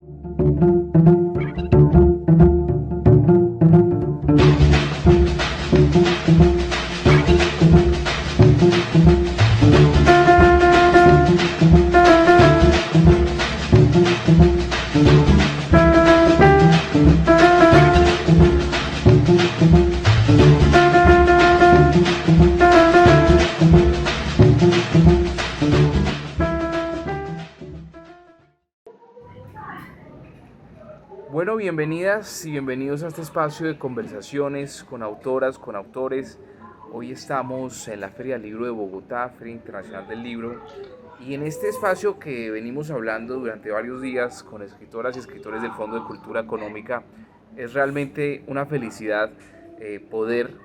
Bueno, bienvenidas y bienvenidos a este espacio de conversaciones con autoras, con autores. Hoy estamos en la Feria del Libro de Bogotá, Feria Internacional del Libro, y en este espacio que venimos hablando durante varios días con escritoras y escritores del Fondo de Cultura Económica, es realmente una felicidad poder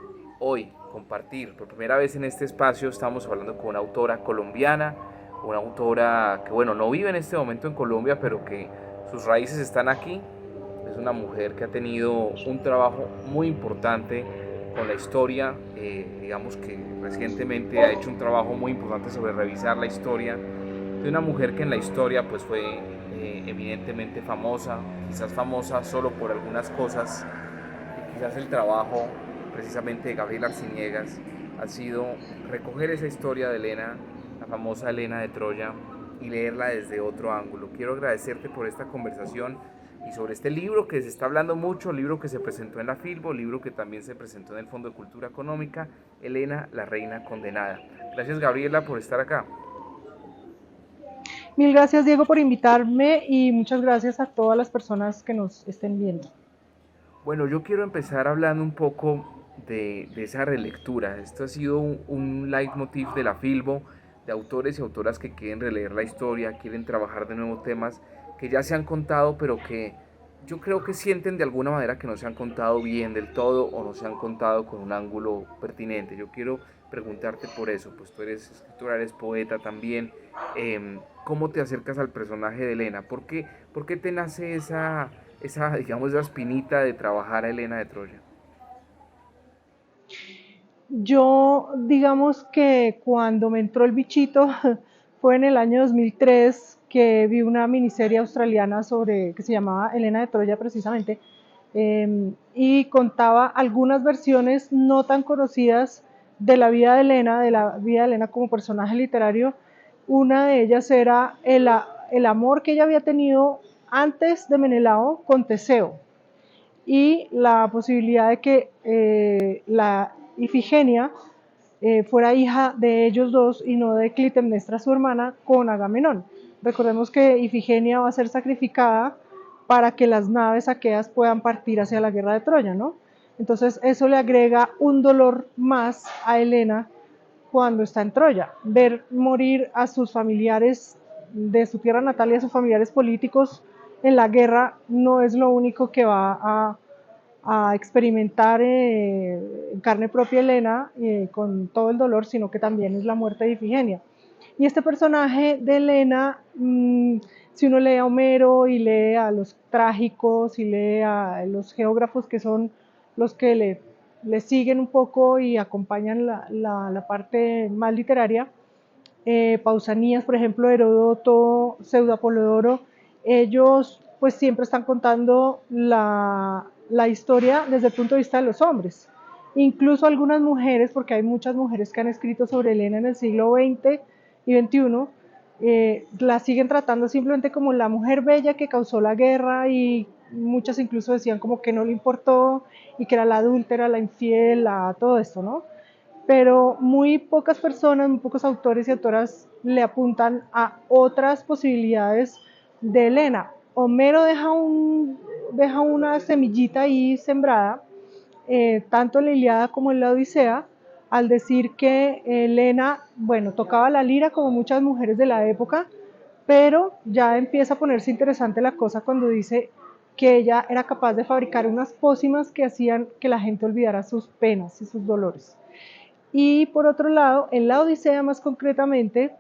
hoy compartir. Por primera vez en este espacio estamos hablando con una autora colombiana, una autora que, bueno, no vive en este momento en Colombia, pero que sus raíces están aquí. Es una mujer que ha tenido un trabajo muy importante con la historia, digamos que recientemente ha hecho un trabajo muy importante sobre revisar la historia de una mujer que en la historia pues fue eminentemente famosa, quizás famosa solo por algunas cosas, y quizás el trabajo precisamente de Gabriel Arciniegas ha sido recoger esa historia de Helena, la famosa Helena de Troya, y leerla desde otro ángulo. Quiero agradecerte por esta conversación y sobre este libro que se está hablando mucho, libro que se presentó en la Filbo, libro que también se presentó en el Fondo de Cultura Económica, Helena, la reina condenada. Gracias, Gabriela, por estar acá. Mil gracias, Diego, por invitarme y muchas gracias a todas las personas que nos estén viendo. Bueno, yo quiero empezar hablando un poco de esa relectura. Esto ha sido un leitmotiv de la Filbo, de autores y autoras que quieren releer la historia, quieren trabajar de nuevo temas que ya se han contado, pero que yo creo que sienten de alguna manera que no se han contado bien del todo o no se han contado con un ángulo pertinente. Yo quiero preguntarte por eso, pues tú eres escritora, eres poeta también. ¿Cómo te acercas al personaje de Helena? Por qué te nace digamos, esa espinita de trabajar a Helena de Troya? Yo, digamos que cuando me entró el bichito fue en el año 2003 que vi una miniserie australiana que se llamaba Helena de Troya precisamente, y contaba algunas versiones no tan conocidas de la vida de la vida de Helena como personaje literario. Una de ellas era el amor que ella había tenido antes de Menelao con Teseo y la posibilidad de que la Ifigenia fuera hija de ellos dos y no de Clitemnestra, su hermana, con Agamenón. Recordemos que Ifigenia va a ser sacrificada para que las naves aqueas puedan partir hacia la guerra de Troya, ¿no? Entonces eso le agrega un dolor más a Helena cuando está en Troya. Ver morir a sus familiares de su tierra natal y a sus familiares políticos en la guerra no es lo único que va a experimentar en carne propia Helena con todo el dolor, sino que también es la muerte de Ifigenia. Y este personaje de Helena, si uno lee a Homero y lee a los trágicos y lee a los geógrafos que son los que le siguen un poco y acompañan la parte más literaria, Pausanias, por ejemplo, Heródoto, Pseudo-Apolodoro, ellos pues siempre están contando la historia desde el punto de vista de los hombres. Incluso algunas mujeres, porque hay muchas mujeres que han escrito sobre Helena en el siglo XX y XXI, la siguen tratando simplemente como la mujer bella que causó la guerra y muchas incluso decían como que no le importó y que era la adúltera, la infiel, todo esto, ¿no? Pero muy pocas personas, muy pocos autores y autoras le apuntan a otras posibilidades de Helena. Homero deja una semillita ahí sembrada, tanto en la Ilíada como en la Odisea, al decir que Helena, bueno, tocaba la lira como muchas mujeres de la época, pero ya empieza a ponerse interesante la cosa cuando dice que ella era capaz de fabricar unas pócimas que hacían que la gente olvidara sus penas y sus dolores. Y por otro lado, en la Odisea más concretamente,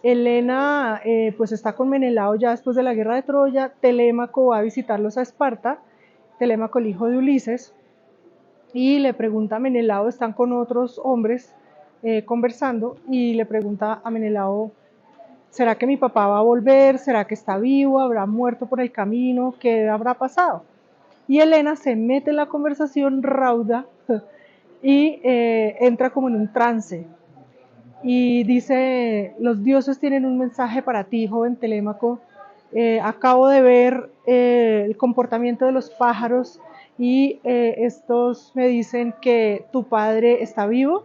Helena pues está con Menelao ya después de la guerra de Troya, Telémaco va a visitarlos a Esparta, Telémaco el hijo de Ulises, y le pregunta a Menelao, están con otros hombres conversando, y le pregunta a Menelao ¿Será que mi papá va a volver? ¿Será que está vivo? ¿Habrá muerto por el camino? ¿Qué habrá pasado? Y Elena se mete en la conversación rauda y entra como en un trance y dice, los dioses tienen un mensaje para ti, joven Telémaco. Acabo de ver el comportamiento de los pájaros y estos me dicen que tu padre está vivo,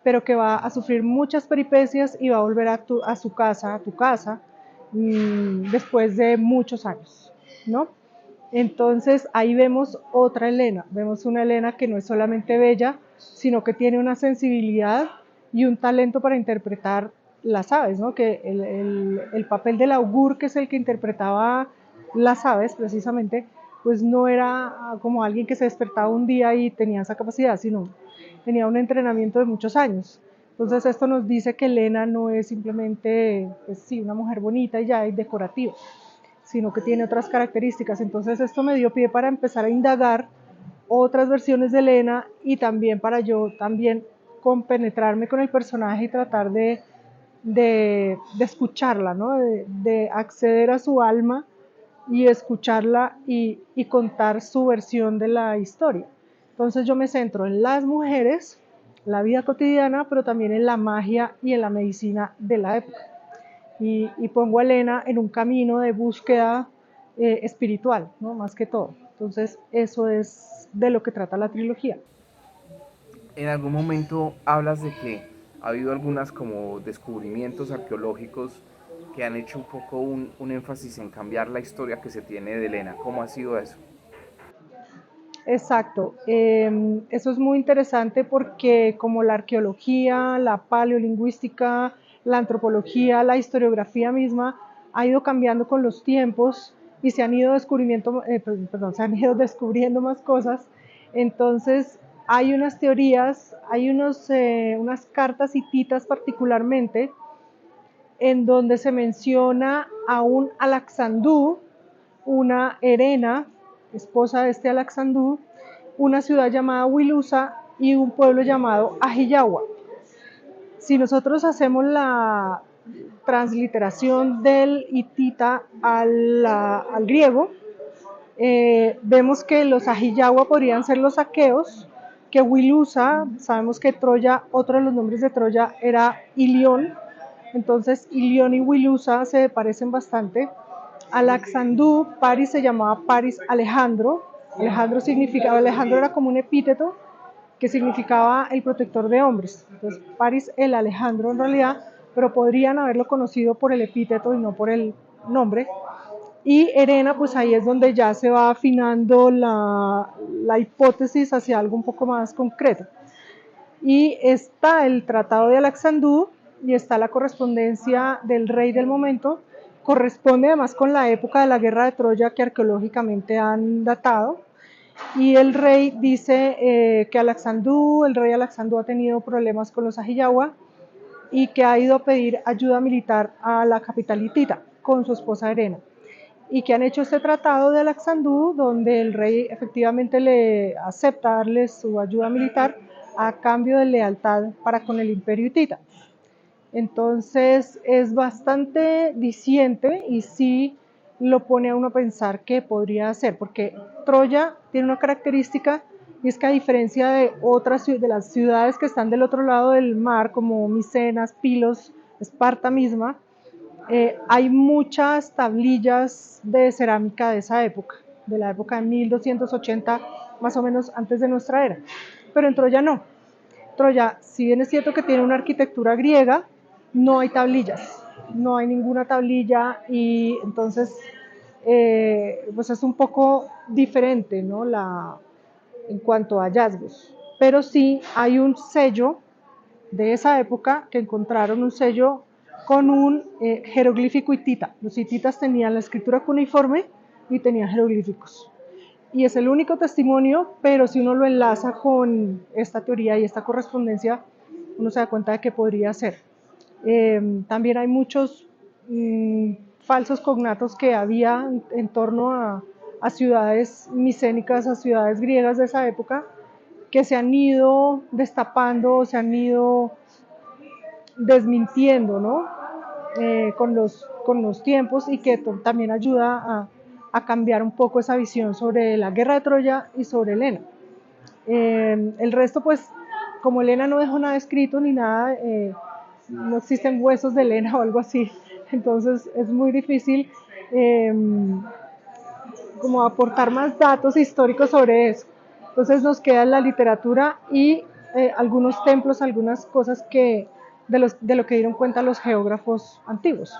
pero que va a sufrir muchas peripecias y va a volver a su casa, a tu casa, después de muchos años, ¿no? Entonces ahí vemos otra Elena, vemos una Elena que no es solamente bella, sino que tiene una sensibilidad y un talento para interpretar las aves, ¿no? Que el papel del augur, que es el que interpretaba las aves precisamente, pues no era como alguien que se despertaba un día y tenía esa capacidad, sino tenía un entrenamiento de muchos años. Entonces esto nos dice que Elena no es simplemente, pues sí, una mujer bonita y ya, y decorativa, sino que tiene otras características. Entonces esto me dio pie para empezar a indagar otras versiones de Elena y también para yo también compenetrarme con el personaje y tratar de escucharla, ¿no? De acceder a su alma y escucharla y contar su versión de la historia. Entonces yo me centro en las mujeres, la vida cotidiana, pero también en la magia y en la medicina de la época. Y pongo a Elena en un camino de búsqueda espiritual, ¿no? Más que todo. Entonces eso es de lo que trata la trilogía. En algún momento hablas de que ha habido algunas como descubrimientos arqueológicos que han hecho un poco un énfasis en cambiar la historia que se tiene de Elena. ¿Cómo ha sido eso? Exacto, eso es muy interesante porque como la arqueología, la paleolingüística, la antropología, la historiografía misma ha ido cambiando con los tiempos y se han ido descubriendo, perdón, se han ido descubriendo más cosas, entonces hay unas teorías, hay unas cartas hititas particularmente en donde se menciona a un Alakzandú, una Herena, esposa de este Alakzandú, una ciudad llamada Wilusa y un pueblo llamado Ajiyawa. Si nosotros hacemos la transliteración del hitita al griego, vemos que los Ajiyawa podrían ser los aqueos, que Wilusa, sabemos que Troya, otro de los nombres de Troya era Ilión, entonces Ilión y Wilusa se parecen bastante. Alexandú, Paris se llamaba Paris Alejandro. Alejandro era como un epíteto que significaba el protector de hombres. Entonces, Paris el Alejandro en realidad, pero podrían haberlo conocido por el epíteto y no por el nombre. Y Herena, pues ahí es donde ya se va afinando la hipótesis hacia algo un poco más concreto. Y está el Tratado de Alexandú y está la correspondencia del rey del momento, corresponde además con la época de la guerra de Troya que arqueológicamente han datado, y el rey dice que el rey Alexandú ha tenido problemas con los Ajiyawa y que ha ido a pedir ayuda militar a la capital hitita con su esposa Herena, y que han hecho este tratado de Alexandú donde el rey efectivamente le acepta darle su ayuda militar a cambio de lealtad para con el imperio hitita. Entonces es bastante diciente y sí lo pone a uno a pensar qué podría hacer, porque Troya tiene una característica y es que a diferencia de otras de las ciudades que están del otro lado del mar, como Micenas, Pilos, Esparta misma, hay muchas tablillas de cerámica de esa época, de la época de 1280, más o menos antes de nuestra era. Pero en Troya no. Troya, si bien es cierto que tiene una arquitectura griega, no hay tablillas, no hay ninguna tablilla y entonces pues es un poco diferente, ¿no? En cuanto a hallazgos. Pero sí hay un sello de esa época que encontraron un sello con un jeroglífico hitita. Los hititas tenían la escritura cuneiforme y tenían jeroglíficos. Y es el único testimonio, pero si uno lo enlaza con esta teoría y esta correspondencia, uno se da cuenta de que podría ser. También hay muchos falsos cognatos que había en torno a ciudades micénicas, a ciudades griegas de esa época, que se han ido destapando, se han ido desmintiendo, ¿no? con los tiempos y que también ayuda a cambiar un poco esa visión sobre la guerra de Troya y sobre Helena. El resto, pues, como Helena no dejó nada escrito ni nada, no existen huesos de Helena o algo así, entonces es muy difícil eh, como aportar más datos históricos sobre eso. Entonces nos queda la literatura y algunos templos, algunas cosas de lo que dieron cuenta los geógrafos antiguos.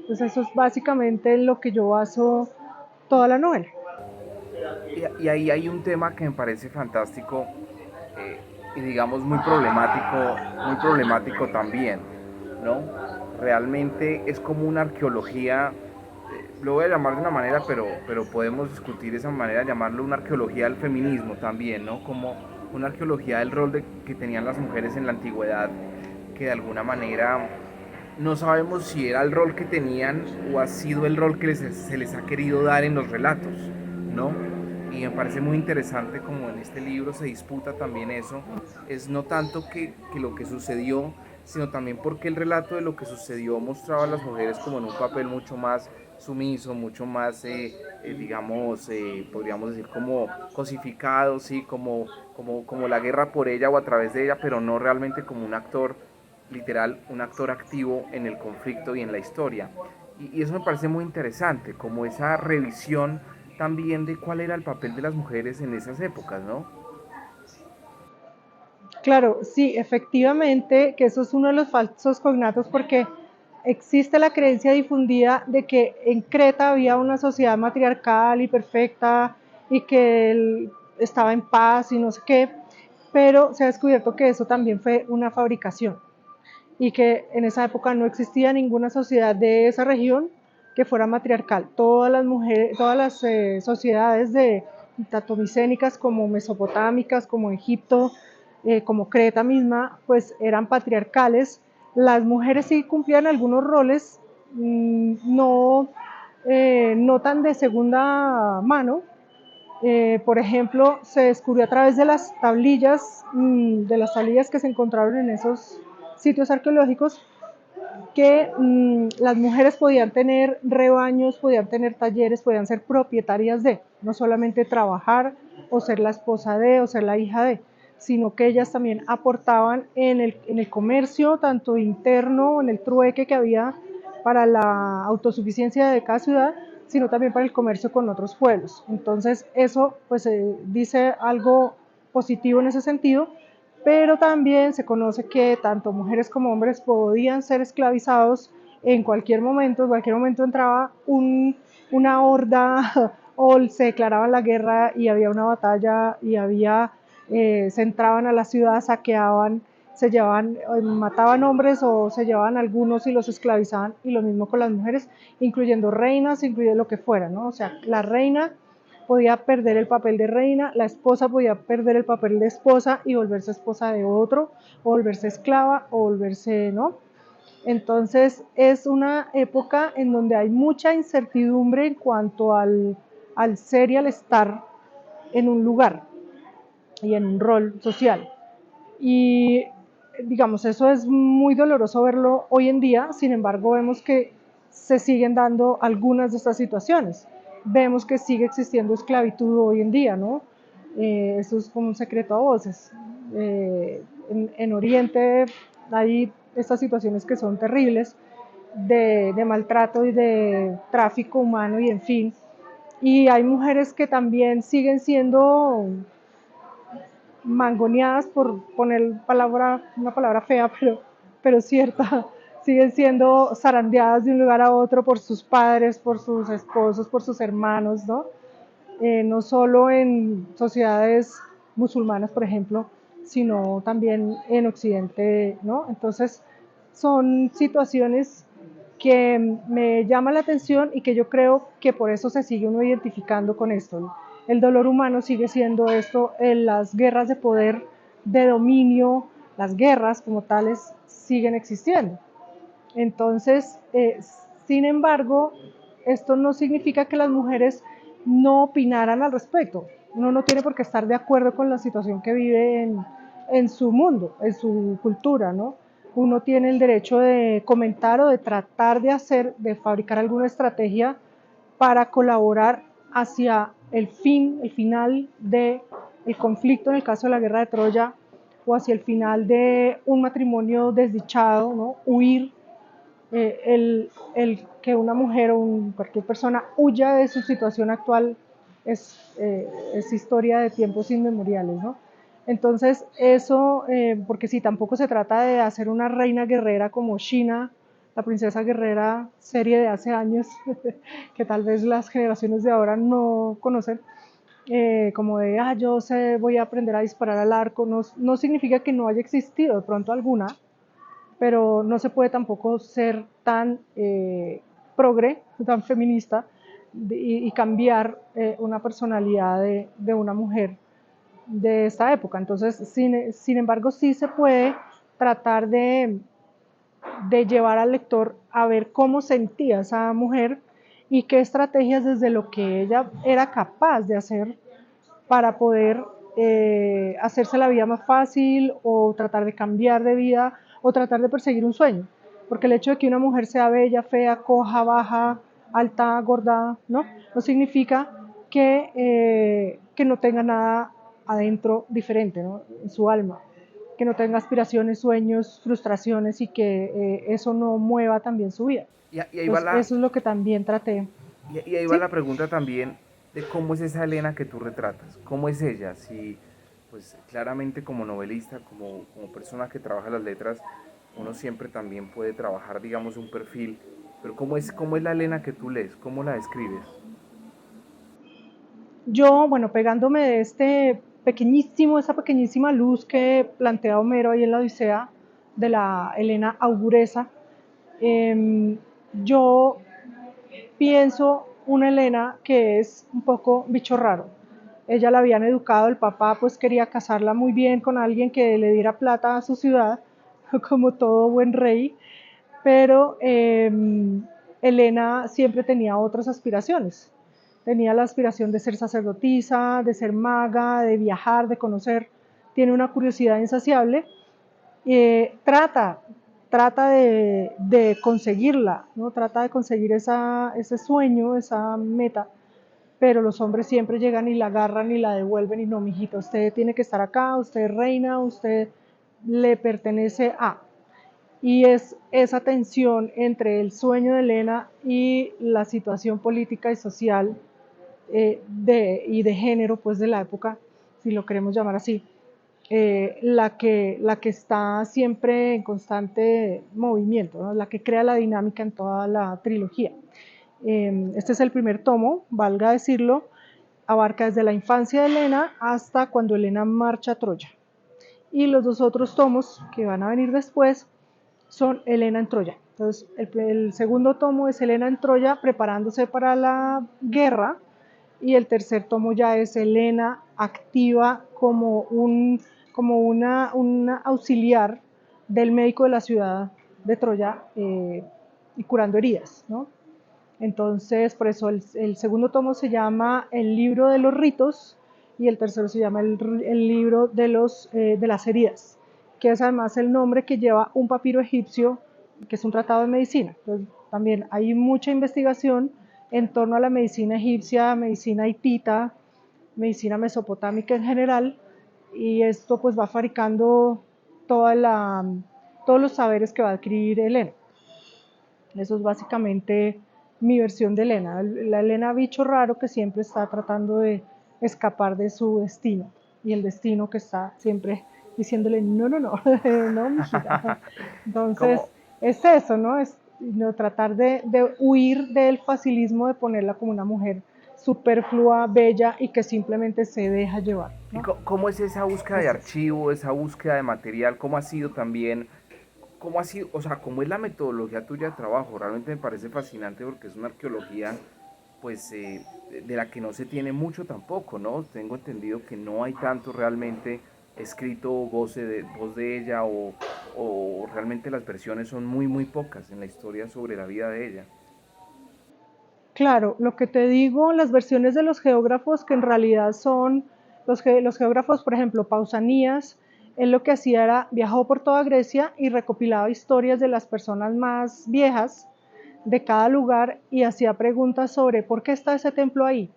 Entonces eso es básicamente lo que yo baso toda la novela. Y ahí hay un tema que me parece fantástico y digamos muy problemático también, ¿no? Realmente es como una arqueología, lo voy a llamar de una manera, pero podemos discutir esa manera, llamarlo una arqueología del feminismo también, ¿no? Como una arqueología del rol que tenían las mujeres en la antigüedad, que de alguna manera no sabemos si era el rol que tenían o ha sido el rol que se les ha querido dar en los relatos, ¿no? Y me parece muy interesante como en este libro se disputa también eso, es no tanto que lo que sucedió, sino también porque el relato de lo que sucedió mostraba a las mujeres como en un papel mucho más sumiso, mucho más, digamos, podríamos decir como cosificado, ¿sí? Como la guerra por ella o a través de ella, pero no realmente como un actor literal, un actor activo en el conflicto y en la historia. Y eso me parece muy interesante, como esa revisión también de cuál era el papel de las mujeres en esas épocas, ¿no? Claro, sí, efectivamente, que eso es uno de los falsos cognatos porque existe la creencia difundida de que en Creta había una sociedad matriarcal y perfecta y que él estaba en paz y no sé qué, pero se ha descubierto que eso también fue una fabricación y que en esa época no existía ninguna sociedad de esa región que fuera matriarcal. Todas las mujeres, todas las sociedades de tanto micénicas como mesopotámicas, como Egipto, como Creta misma, pues eran patriarcales. Las mujeres sí cumplían algunos roles, no tan de segunda mano. Por ejemplo, se descubrió a través de las tablillas que se encontraron en esos sitios arqueológicos, que las mujeres podían tener rebaños, podían tener talleres, podían ser propietarias de, no solamente trabajar o ser la esposa de o ser la hija de, sino que ellas también aportaban en el comercio, tanto interno, en el trueque que había para la autosuficiencia de cada ciudad, sino también para el comercio con otros pueblos. Entonces eso pues dice algo positivo en ese sentido, pero también se conoce que tanto mujeres como hombres podían ser esclavizados en cualquier momento entraba una horda o se declaraba la guerra y había una batalla y se entraban a la ciudad, saqueaban, se llevaban, mataban hombres o se llevaban algunos y los esclavizaban, y lo mismo con las mujeres, incluyendo reinas, incluyendo lo que fuera, ¿no? O sea, la reina podía perder el papel de reina, la esposa podía perder el papel de esposa y volverse esposa de otro, o volverse esclava, o volverse, ¿no? Entonces es una época en donde hay mucha incertidumbre en cuanto al ser y al estar en un lugar y en un rol social. Y digamos, eso es muy doloroso verlo hoy en día, sin embargo vemos que se siguen dando algunas de estas situaciones. Vemos que sigue existiendo esclavitud hoy en día, ¿no? Eso es como un secreto a voces. En Oriente hay estas situaciones que son terribles de maltrato y de tráfico humano y en fin. Y hay mujeres que también siguen siendo mangoneadas, por poner una palabra fea, pero cierta, siguen siendo zarandeadas de un lugar a otro por sus padres, por sus esposos, por sus hermanos, ¿no? No solo en sociedades musulmanas, por ejemplo, sino también en Occidente, ¿no? Entonces, son situaciones que me llaman la atención y que yo creo que por eso se sigue uno identificando con esto, ¿no? El dolor humano sigue siendo esto, las guerras de poder, de dominio, las guerras como tales siguen existiendo. Entonces, sin embargo, esto no significa que las mujeres no opinaran al respecto. Uno no tiene por qué estar de acuerdo con la situación que vive en su mundo, en su cultura, ¿no? uno tiene el derecho de comentar o de tratar de hacer, de fabricar alguna estrategia para colaborar hacia el final del conflicto, en el caso de la guerra de Troya, o hacia el final de un matrimonio desdichado, ¿no? Huir, el que una mujer o cualquier persona huya de su situación actual es historia de tiempos inmemoriales, ¿no? Entonces, eso, porque si tampoco se trata de hacer una reina guerrera como Sheena, la princesa guerrera serie de hace años, que tal vez las generaciones de ahora no conocen, como de, yo sé, voy a aprender a disparar al arco, no, no significa que no haya existido de pronto alguna, pero no se puede tampoco ser tan progre, tan feminista y cambiar una personalidad de una mujer de esta época. Entonces, sin embargo, sí se puede tratar de llevar al lector a ver cómo sentía esa mujer y qué estrategias desde lo que ella era capaz de hacer para poder hacerse la vida más fácil o tratar de cambiar de vida o tratar de perseguir un sueño. Porque el hecho de que una mujer sea bella, fea, coja, baja, alta, gorda, no significa que no tenga nada adentro diferente, ¿no? En su alma, que no tenga aspiraciones, sueños, frustraciones y que eso no mueva también su vida. Y ahí va Entonces, la, eso es lo que también traté. y ahí va ¿Sí? la pregunta también de cómo es esa Elena que tú retratas, cómo es ella, si pues claramente como novelista, como persona que trabaja las letras, uno siempre también puede trabajar, digamos, un perfil, pero cómo es la Elena que tú lees, cómo la describes. Yo, bueno, pegándome de esa pequeñísima luz que plantea Homero ahí en la Odisea, de la Helena Auguresa, eh, yo pienso una Helena que es un poco bicho raro. Ella la habían educado, el papá pues quería casarla muy bien con alguien que le diera plata a su ciudad, como todo buen rey, pero Elena siempre tenía otras aspiraciones. Tenía la aspiración de ser sacerdotisa, de ser maga, de viajar, de conocer. Tiene una curiosidad insaciable. Trata de conseguirla, ¿no? Trata de conseguir ese sueño, esa meta, pero los hombres siempre llegan y la agarran y la devuelven y no, mijita, usted tiene que estar acá, usted es reina, usted le pertenece a. Y es esa tensión entre el sueño de Elena y la situación política y social y de género pues de la época, si lo queremos llamar así, la que está siempre en constante movimiento, ¿no? La que crea la dinámica en toda la trilogía. Este es el primer tomo, valga decirlo, abarca desde la infancia de Elena hasta cuando Elena marcha a Troya. Y los dos otros tomos que van a venir después son Helena en Troya. Entonces, el segundo tomo es Helena en Troya preparándose para la guerra y el tercer tomo ya es Helena activa como una auxiliar del médico de la ciudad de Troya y curando heridas, ¿no? Entonces, por eso el segundo tomo se llama El libro de los ritos y el tercero se llama el libro de las heridas, que es además el nombre que lleva un papiro egipcio, que es un tratado de medicina. Entonces, también hay mucha investigación en torno a la medicina egipcia, medicina hitita, medicina mesopotámica en general, y esto pues va fabricando todos los saberes que va a adquirir Helena. Eso es básicamente mi versión de Elena, la Elena bicho raro que siempre está tratando de escapar de su destino y el destino que está siempre diciéndole no, no, no, no, mijita. Entonces, ¿Cómo, es eso, ¿no? Es no, tratar de huir del facilismo de ponerla como una mujer superflua, bella y que simplemente se deja llevar, y ¿no? cómo es esa búsqueda de Es eso. archivo, esa búsqueda de material? ¿Cómo ha sido también? ¿Cómo ha sido? O sea, ¿cómo es la metodología tuya de trabajo? Realmente me parece fascinante porque es una arqueología, pues, de la que no se tiene mucho tampoco, ¿no? Tengo entendido que no hay tanto realmente escrito voz de ella o realmente las versiones son muy, muy pocas en la historia sobre la vida de ella. Claro, lo que te digo, las versiones de los geógrafos, que en realidad son los geógrafos, por ejemplo, Pausanias, Él lo que hacía era, viajó por toda Grecia y recopilaba historias de las personas más viejas de cada lugar y hacía preguntas sobre por qué está ese templo ahí,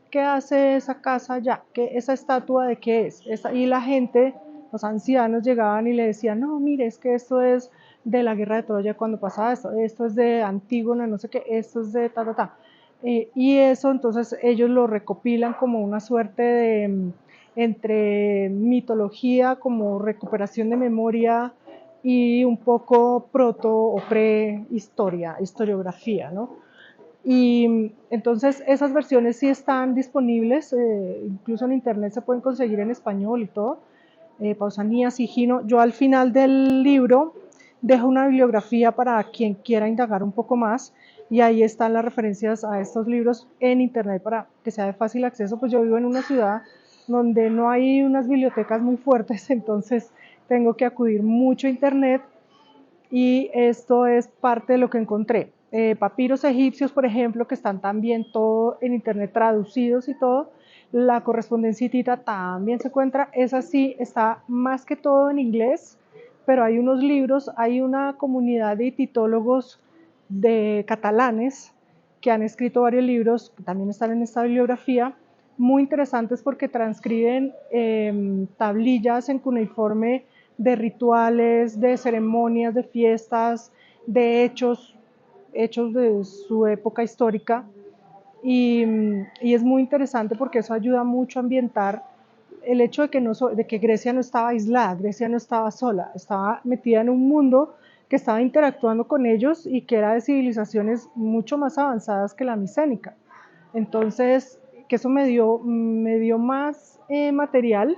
qué hace esa casa allá, ¿qué, esa estatua de qué es? Y la gente, los ancianos llegaban y le decían, no, mire, es que esto es de la guerra de Troya cuando pasaba esto, esto es de Antígona, no sé qué, esto es de ta, ta, ta. Y eso entonces ellos lo recopilan como una suerte de entre mitología, como recuperación de memoria y un poco proto o prehistoria, historiografía, ¿no? Y entonces esas versiones sí están disponibles, incluso en internet se pueden conseguir en español y todo, Pausanias y Gino. Yo al final del libro dejo una bibliografía para quien quiera indagar un poco más y ahí están las referencias a estos libros en internet para que sea de fácil acceso. Pues yo vivo en una ciudad donde no hay unas bibliotecas muy fuertes, entonces tengo que acudir mucho a internet y esto es parte de lo que encontré. Papiros egipcios, por ejemplo, que están también todo en internet traducidos y todo. La correspondencia hitita también se encuentra, esa sí está más que todo en inglés, pero hay unos libros, hay una comunidad de hititólogos de catalanes que han escrito varios libros, que también están en esta bibliografía, muy interesantes porque transcriben tablillas en cuneiforme de rituales, de ceremonias, de fiestas, de hechos de su época histórica. Y es muy interesante porque eso ayuda mucho a ambientar el hecho de que, no, de que Grecia no estaba aislada, Grecia no estaba sola, estaba metida en un mundo que estaba interactuando con ellos y que era de civilizaciones mucho más avanzadas que la micénica. Entonces, que eso me dio más material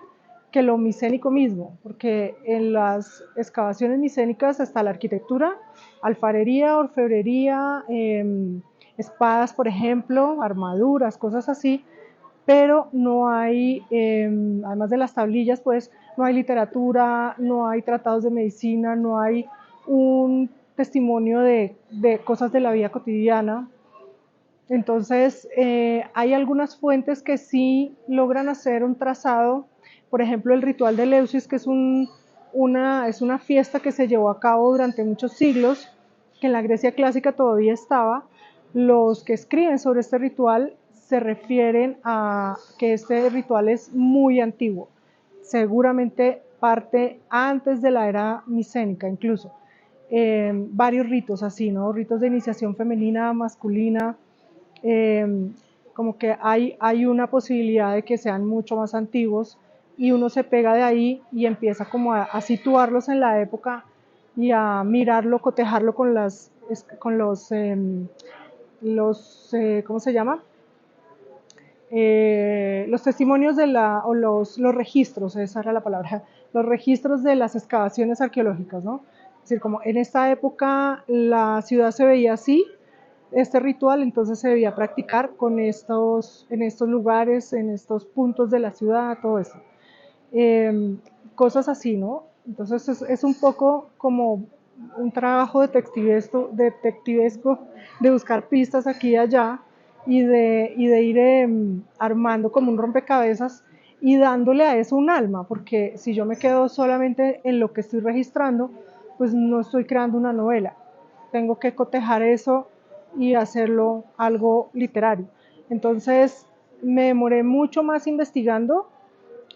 que lo micénico mismo, porque en las excavaciones micénicas está la arquitectura, alfarería, orfebrería, espadas, por ejemplo, armaduras, cosas así, pero no hay, además de las tablillas, pues no hay literatura, no hay tratados de medicina, no hay un testimonio de cosas de la vida cotidiana. Entonces, hay algunas fuentes que sí logran hacer un trazado, por ejemplo, el ritual de Eleusis, que es, es una fiesta que se llevó a cabo durante muchos siglos, que en la Grecia clásica todavía estaba. Los que escriben sobre este ritual se refieren a que este ritual es muy antiguo, seguramente parte antes de la era micénica incluso. Varios ritos así, ¿no? Ritos de iniciación femenina, masculina, eh, como que hay una posibilidad de que sean mucho más antiguos y uno se pega de ahí y empieza como a situarlos en la época y a mirarlo, cotejarlo con con ¿cómo se llama? Los testimonios de o los registros, esa era la palabra, los registros de las excavaciones arqueológicas, ¿no? Es decir, como en esta época la ciudad se veía así, este ritual entonces se debía practicar en estos lugares, en estos puntos de la ciudad, todo eso. Cosas así, ¿no? Entonces es un poco como un trabajo detectivesco de buscar pistas aquí y allá y de ir armando como un rompecabezas y dándole a eso un alma, porque si yo me quedo solamente en lo que estoy registrando, pues no estoy creando una novela. Tengo que cotejar eso y hacerlo algo literario. Entonces me demoré mucho más investigando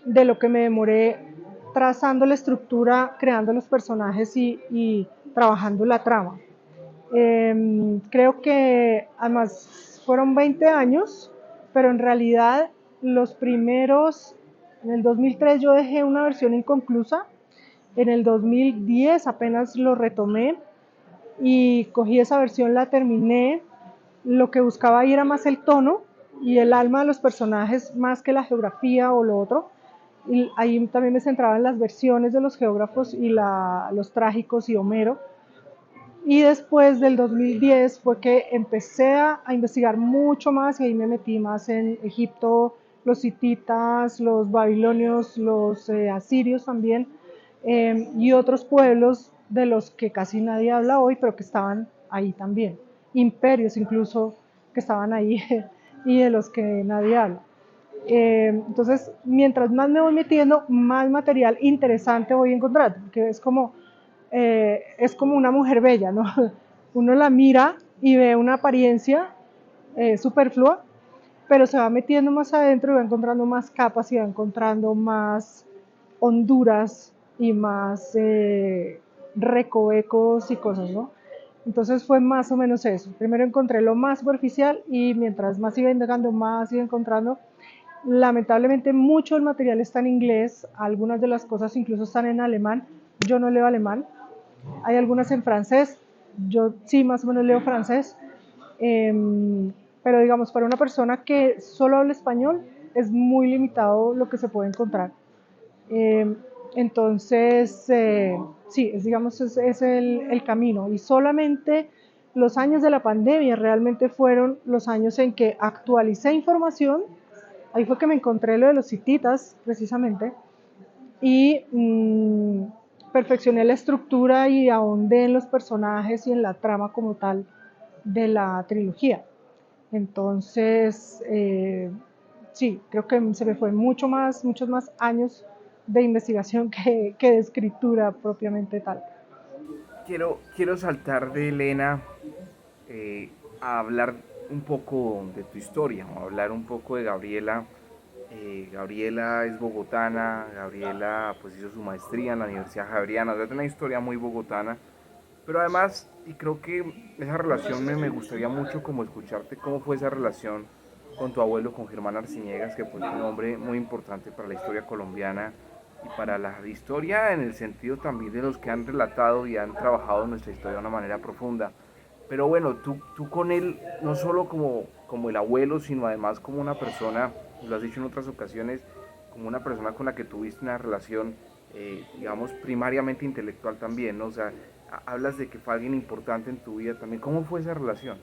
de lo que me demoré trazando la estructura, creando los personajes y trabajando la trama. Creo que además fueron 20 años, pero en realidad los primeros, en el 2003 yo dejé una versión inconclusa, en el 2010 apenas lo retomé y cogí esa versión, la terminé. Lo que buscaba ahí era más el tono y el alma de los personajes más que la geografía o lo otro. Y ahí también me centraba en las versiones de los geógrafos y los trágicos y Homero. Y después del 2010 fue que empecé a investigar mucho más y ahí me metí más en Egipto, los hititas, los babilonios, los asirios también, y otros pueblos de los que casi nadie habla hoy, pero que estaban ahí también. Imperios incluso que estaban ahí y de los que nadie habla. Entonces, mientras más me voy metiendo, más material interesante voy encontrando, que es como una mujer bella, ¿no? Uno la mira y ve una apariencia superflua, pero se va metiendo más adentro y va encontrando más capas y va encontrando más honduras y más recovecos y cosas, ¿no? Entonces fue más o menos eso. Primero encontré lo más superficial y mientras más iba indagando, más iba encontrando. Lamentablemente mucho del material está en inglés, algunas de las cosas incluso están en alemán. Yo no leo alemán, hay algunas en francés, yo sí más o menos leo francés, pero digamos para una persona que solo habla español es muy limitado lo que se puede encontrar. Eh, entonces, sí, digamos, es el camino. Y solamente los años de la pandemia realmente fueron los años en que actualicé información. Ahí fue que me encontré lo de los hititas, precisamente, y perfeccioné la estructura y ahondé en los personajes y en la trama como tal de la trilogía. Entonces, sí, creo que se me fue muchos más años de investigación que de escritura propiamente tal. Quiero saltar de Elena a hablar un poco de tu historia, o a hablar un poco de Gabriela. Gabriela es bogotana, Gabriela pues hizo su maestría en la Universidad Javeriana, o sea, es una historia muy bogotana, pero además, y creo que esa relación me gustaría mucho como escucharte cómo fue esa relación con tu abuelo, con Germán Arciniegas, que fue un hombre muy importante para la historia colombiana y para la historia en el sentido también de los que han relatado y han trabajado nuestra historia de una manera profunda. Pero bueno, tú con él, no solo como el abuelo, sino además como una persona, lo has dicho en otras ocasiones, como una persona con la que tuviste una relación, digamos, primariamente intelectual también, ¿no? O sea, hablas de que fue alguien importante en tu vida también. ¿Cómo fue esa relación?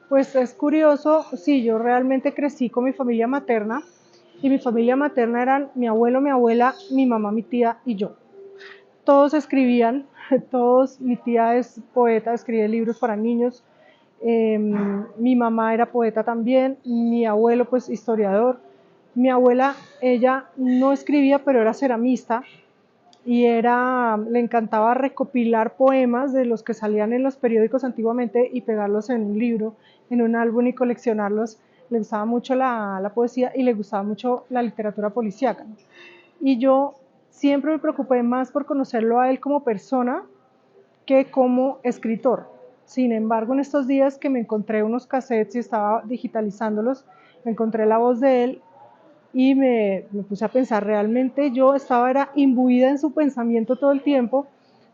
Pues es curioso, sí, yo realmente crecí con mi familia materna y mi familia materna eran mi abuelo, mi abuela, mi mamá, mi tía y yo. Todos escribían, todos, mi tía es poeta, escribe libros para niños, mi mamá era poeta también, mi abuelo pues historiador, mi abuela, ella no escribía pero era ceramista y le encantaba recopilar poemas de los que salían en los periódicos antiguamente y pegarlos en un libro, en un álbum y coleccionarlos. Le gustaba mucho la poesía y le gustaba mucho la literatura policíaca. Y yo siempre me preocupé más por conocerlo a él como persona que como escritor. Sin embargo, en estos días que me encontré unos cassettes y estaba digitalizándolos, me encontré la voz de él y me puse a pensar, realmente yo era imbuida en su pensamiento todo el tiempo,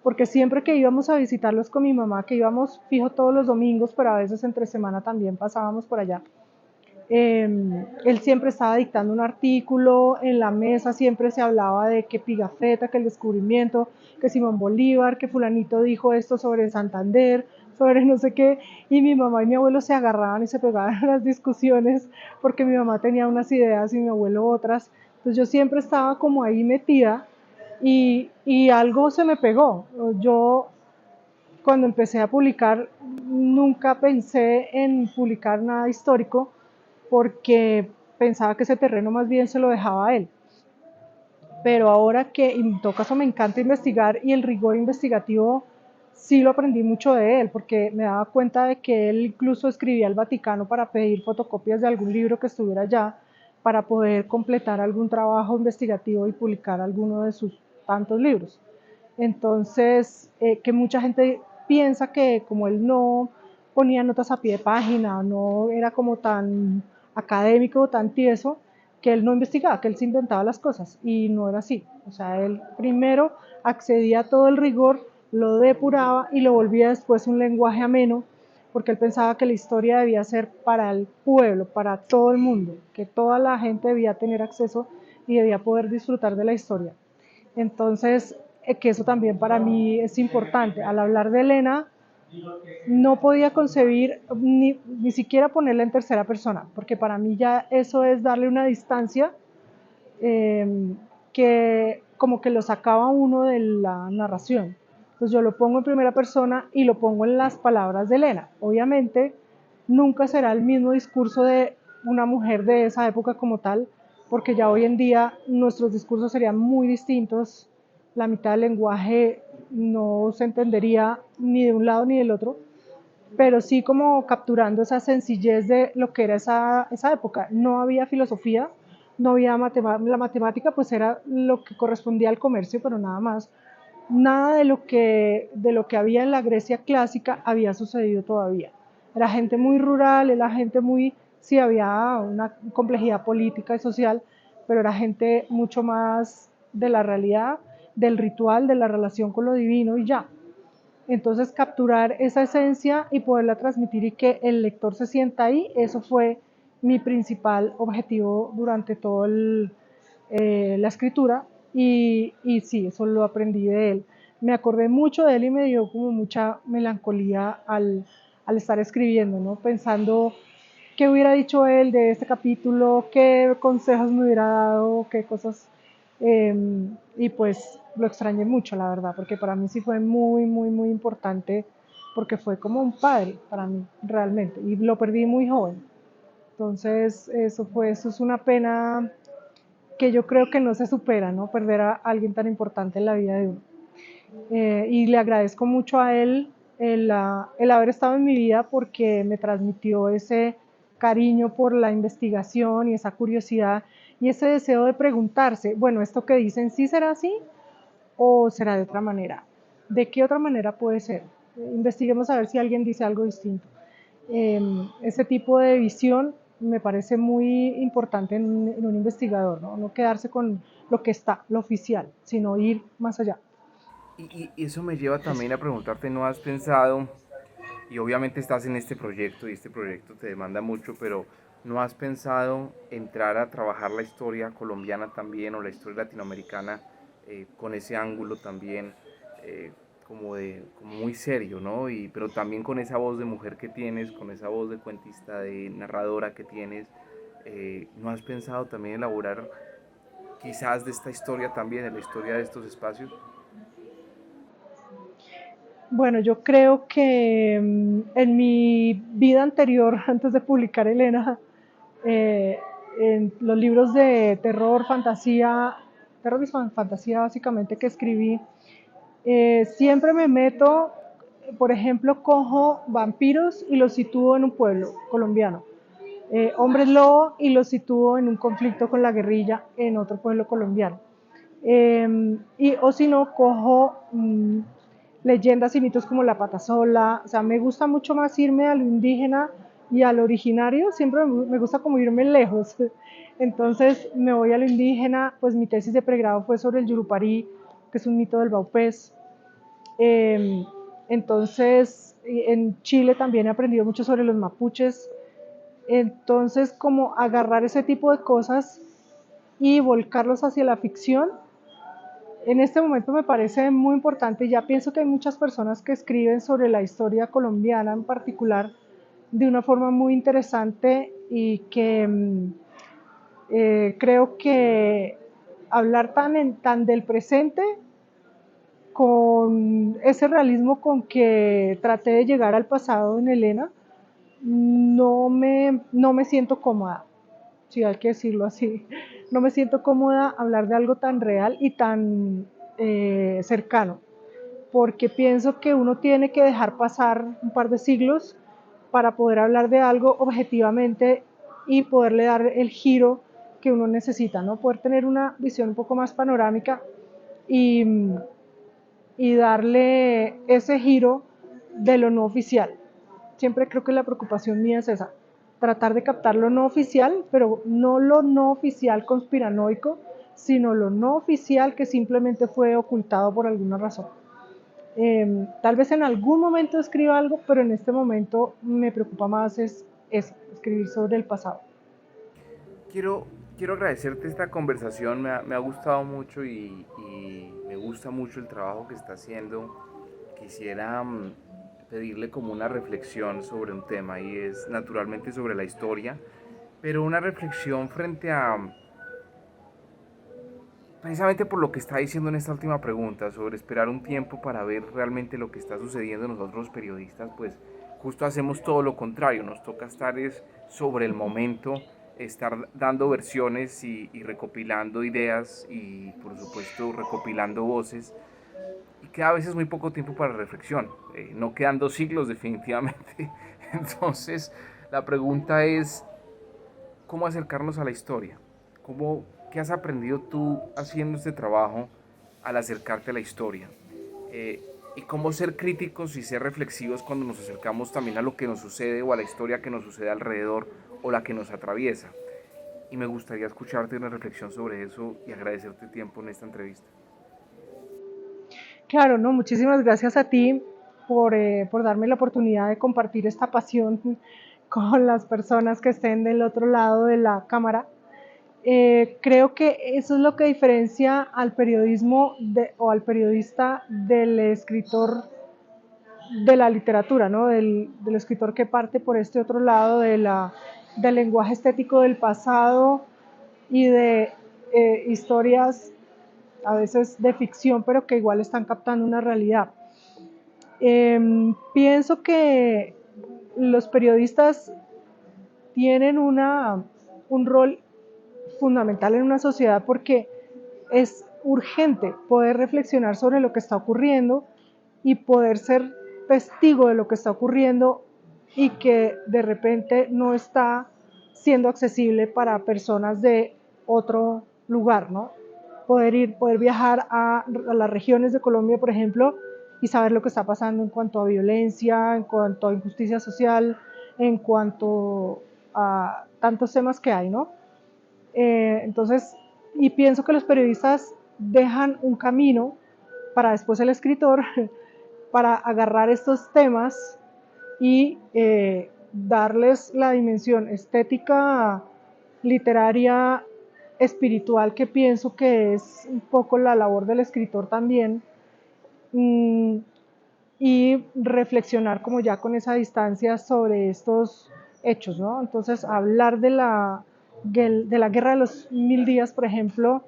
porque siempre que íbamos a visitarlos con mi mamá, que íbamos fijo todos los domingos, pero a veces entre semana también pasábamos por allá, él siempre estaba dictando un artículo, en la mesa siempre se hablaba de que Pigafetta, que el descubrimiento, que Simón Bolívar, que fulanito dijo esto sobre Santander, sobre no sé qué, y mi mamá y mi abuelo se agarraban y se pegaban en las discusiones porque mi mamá tenía unas ideas y mi abuelo otras, entonces yo siempre estaba como ahí metida y algo se me pegó. Yo cuando empecé a publicar nunca pensé en publicar nada histórico porque pensaba que ese terreno más bien se lo dejaba a él. Pero ahora que en todo caso me encanta investigar y el rigor investigativo sí lo aprendí mucho de él, porque me daba cuenta de que él incluso escribía al Vaticano para pedir fotocopias de algún libro que estuviera allá, para poder completar algún trabajo investigativo y publicar alguno de sus tantos libros. Entonces, que mucha gente piensa que como él no ponía notas a pie de página, no era como tan académico, tan tieso, que él no investigaba, que él se inventaba las cosas, y no era así. O sea, él primero accedía a todo el rigor, lo depuraba y lo volvía después un lenguaje ameno, porque él pensaba que la historia debía ser para el pueblo, para todo el mundo, que toda la gente debía tener acceso y debía poder disfrutar de la historia. Entonces, que eso también para mí es importante. Al hablar de Elena, no podía concebir ni siquiera ponerla en tercera persona, porque para mí ya eso es darle una distancia que como que lo sacaba uno de la narración. Entonces yo lo pongo en primera persona y lo pongo en las palabras de Elena. Obviamente nunca será el mismo discurso una mujer de esa época como tal, porque ya hoy en día nuestros discursos serían muy distintos, la mitad del lenguaje no se entendería ni de un lado ni del otro, pero sí como capturando esa sencillez de lo que era esa época. No había filosofía, no había la matemática, pues era lo que correspondía al comercio, pero nada más. Nada de lo que había en la Grecia clásica había sucedido todavía. Era gente muy rural, era gente muy, sí había una complejidad política y social, pero era gente mucho más de la realidad, del ritual, de la relación con lo divino y ya. Entonces capturar esa esencia y poderla transmitir y que el lector se sienta ahí, eso fue mi principal objetivo durante toda la escritura y sí, eso lo aprendí de él. Me acordé mucho de él y me dio como mucha melancolía al estar escribiendo, ¿no? Pensando qué hubiera dicho él de este capítulo, qué consejos me hubiera dado, qué cosas. eh, y pues lo extrañé mucho, la verdad, porque para mí sí fue muy, muy, muy importante, porque fue como un padre para mí, realmente, y lo perdí muy joven. Entonces, eso es una pena que yo creo que no se supera, ¿no? Perder a alguien tan importante en la vida de uno. Y le agradezco mucho a él el haber estado en mi vida porque me transmitió ese cariño por la investigación y esa curiosidad y ese deseo de preguntarse, bueno, esto que dicen, ¿sí será así o será de otra manera? ¿De qué otra manera puede ser? Investiguemos a ver si alguien dice algo distinto. Ese tipo de visión me parece muy importante en un investigador, ¿no? No quedarse con lo que está, lo oficial, sino ir más allá. Y eso me lleva también a preguntarte, ¿no has pensado, y obviamente estás en este proyecto y este proyecto te demanda mucho, pero no has pensado entrar a trabajar la historia colombiana también o la historia latinoamericana con ese ángulo también eh, como muy serio, ¿no? Pero también con esa voz de mujer que tienes, con esa voz de cuentista, de narradora que tienes, ¿no has pensado también elaborar quizás de esta historia también, de la historia de estos espacios? Bueno, yo creo que en mi vida anterior, antes de publicar Elena, eh, en los libros de terror y fantasía básicamente que escribí, siempre me meto, por ejemplo, cojo vampiros y los sitúo en un pueblo colombiano, hombres lobo y los sitúo en un conflicto con la guerrilla en otro pueblo colombiano. O si no, cojo leyendas y mitos como la patasola, o sea, me gusta mucho más irme a lo indígena y al originario, siempre me gusta como irme lejos. Entonces me voy a lo indígena, pues mi tesis de pregrado fue sobre el Yurupari, que es un mito del Baupés. Eh, entonces, en Chile también he aprendido mucho sobre los mapuches. Entonces, como agarrar ese tipo de cosas y volcarlos hacia la ficción, en este momento me parece muy importante. Ya pienso que hay muchas personas que escriben sobre la historia colombiana en particular de una forma muy interesante y que creo que hablar tan del presente con ese realismo con que traté de llegar al pasado en Elena, no me siento cómoda, si hay que decirlo así. No me siento cómoda hablar de algo tan real y tan cercano, porque pienso que uno tiene que dejar pasar un par de siglos para poder hablar de algo objetivamente y poderle dar el giro que uno necesita, ¿no? Poder tener una visión un poco más panorámica y, y darle ese giro de lo no oficial. Siempre creo que la preocupación mía es esa, tratar de captar lo no oficial, pero no lo no oficial conspiranoico, sino lo no oficial que simplemente fue ocultado por alguna razón. Tal vez en algún momento escriba algo, pero en este momento me preocupa más es eso, escribir sobre el pasado. Quiero, quiero agradecerte esta conversación, me ha gustado mucho y me gusta mucho el trabajo que está haciendo. Quisiera pedirle como una reflexión sobre un tema y es naturalmente sobre la historia, pero una reflexión frente a, precisamente por lo que está diciendo en esta última pregunta, sobre esperar un tiempo para ver realmente lo que está sucediendo. Nosotros los periodistas, pues justo hacemos todo lo contrario, nos toca estar es sobre el momento estar dando versiones y recopilando ideas y por supuesto recopilando voces y queda a veces muy poco tiempo para reflexión, no quedan 2 siglos definitivamente. Entonces la pregunta es, ¿cómo acercarnos a la historia? ¿Qué has aprendido tú haciendo este trabajo al acercarte a la historia? Eh, y cómo ser críticos y ser reflexivos cuando nos acercamos también a lo que nos sucede o a la historia que nos sucede alrededor o la que nos atraviesa. Y me gustaría escucharte una reflexión sobre eso y agradecerte tiempo en esta entrevista. Claro, no, muchísimas gracias a ti por darme la oportunidad de compartir esta pasión con las personas que estén del otro lado de la cámara. Creo que eso es lo que diferencia al periodismo o al periodista del escritor de la literatura, ¿no? Del escritor que parte por este otro lado del lenguaje estético del pasado y de historias a veces de ficción, pero que igual están captando una realidad. Pienso que los periodistas tienen un rol fundamental en una sociedad porque es urgente poder reflexionar sobre lo que está ocurriendo y poder ser testigo de lo que está ocurriendo y que de repente no está siendo accesible para personas de otro lugar, ¿no? Poder viajar a las regiones de Colombia, por ejemplo, y saber lo que está pasando en cuanto a violencia, en cuanto a injusticia social, en cuanto a tantos temas que hay, ¿no? Entonces, y pienso que los periodistas dejan un camino para después el escritor, para agarrar estos temas y darles la dimensión estética, literaria, espiritual, que pienso que es un poco la labor del escritor también, mm, y reflexionar como ya con esa distancia sobre estos hechos, ¿no? Entonces, hablar de la guerra de los 1000 días, por ejemplo,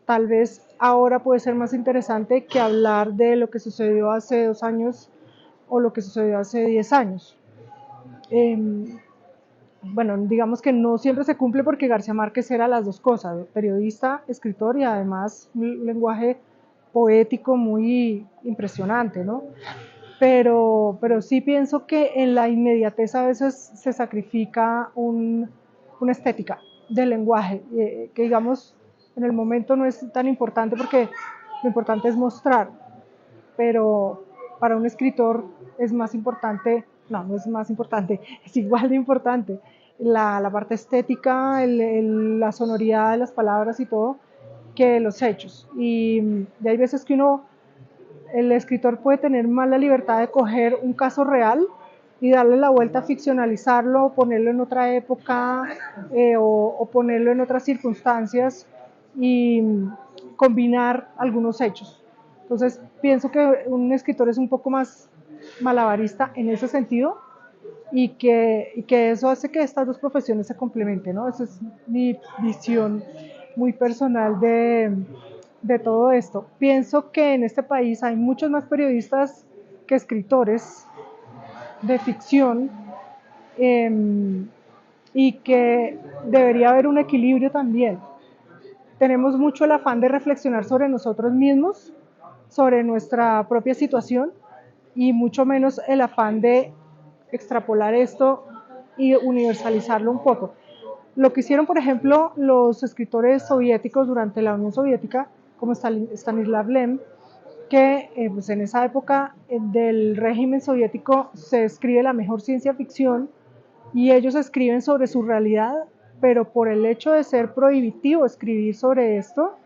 tal vez ahora puede ser más interesante que hablar de lo que sucedió hace 2 años o lo que sucedió hace 10 años. Eh, bueno, digamos que no siempre se cumple porque García Márquez era las dos cosas, periodista, escritor y además un lenguaje poético muy impresionante, ¿no? Pero sí pienso que en la inmediatez a veces se sacrifica una estética del lenguaje, que digamos en el momento no es tan importante porque lo importante es mostrar, pero para un escritor es más importante, no es más importante, es igual de importante la parte estética, la sonoridad de las palabras y todo, que los hechos. Y hay veces que el escritor puede tener más la libertad de coger un caso real y darle la vuelta, ficcionalizarlo, ponerlo en otra época o ponerlo en otras circunstancias y combinar algunos hechos. Entonces pienso que un escritor es un poco más malabarista en ese sentido y que eso hace que estas dos profesiones se complementen, ¿no? Esa es mi visión muy personal de todo esto. Pienso que en este país hay muchos más periodistas que escritores de ficción, eh, y que debería haber un equilibrio también. Tenemos mucho el afán de reflexionar sobre nosotros mismos, sobre nuestra propia situación y mucho menos el afán de extrapolar esto y universalizarlo un poco. Lo que hicieron, por ejemplo, los escritores soviéticos durante la Unión Soviética, como Stanislav Lem, que pues en esa época del régimen soviético se escribe la mejor ciencia ficción y ellos escriben sobre su realidad, pero por el hecho de ser prohibitivo escribir sobre esto,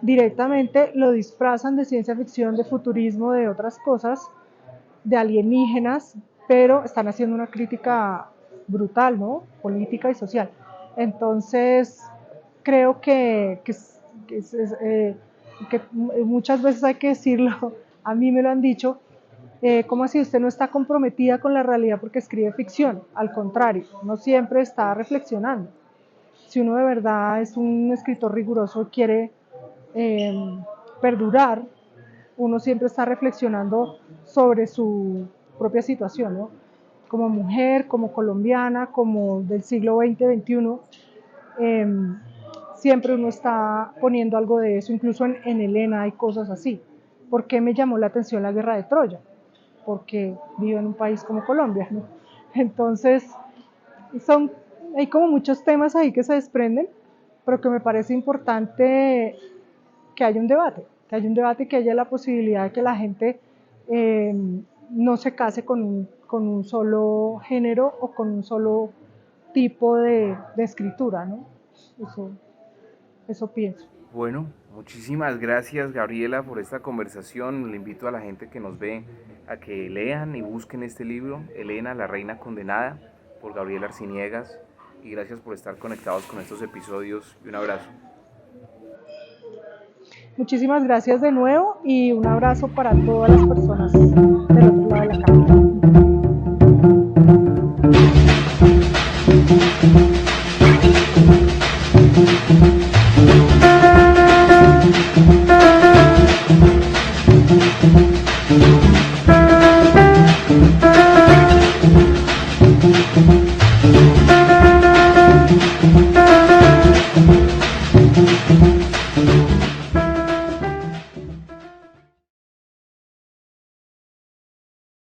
directamente lo disfrazan de ciencia ficción, de futurismo, de otras cosas, de alienígenas, pero están haciendo una crítica brutal, ¿no? Política y social. Entonces, creo que muchas veces hay que decirlo, a mí me lo han dicho, ¿cómo así usted no está comprometida con la realidad porque escribe ficción? Al contrario, uno siempre está reflexionando. Si uno de verdad es un escritor riguroso y quiere eh, perdurar, uno siempre está reflexionando sobre su propia situación, ¿no? Como mujer, como colombiana, como del siglo XX, XXI, siempre uno está poniendo algo de eso, incluso en Helena hay cosas así. ¿Por qué me llamó la atención la guerra de Troya? Porque vivo en un país como Colombia, ¿no? Entonces, son, hay como muchos temas ahí que se desprenden, pero que me parece importante que haya un debate, que haya la posibilidad de que la gente eh, no se case con un solo género o con un solo tipo de escritura, ¿no? Eso, eso pienso. Bueno, muchísimas gracias Gabriela por esta conversación. Le invito a la gente que nos ve a que lean y busquen este libro, Helena, la reina condenada, por Gabriela Arciniegas. Y gracias por estar conectados con estos episodios y un abrazo. Muchísimas gracias de nuevo y un abrazo para todas las personas del otro lado de la cámara.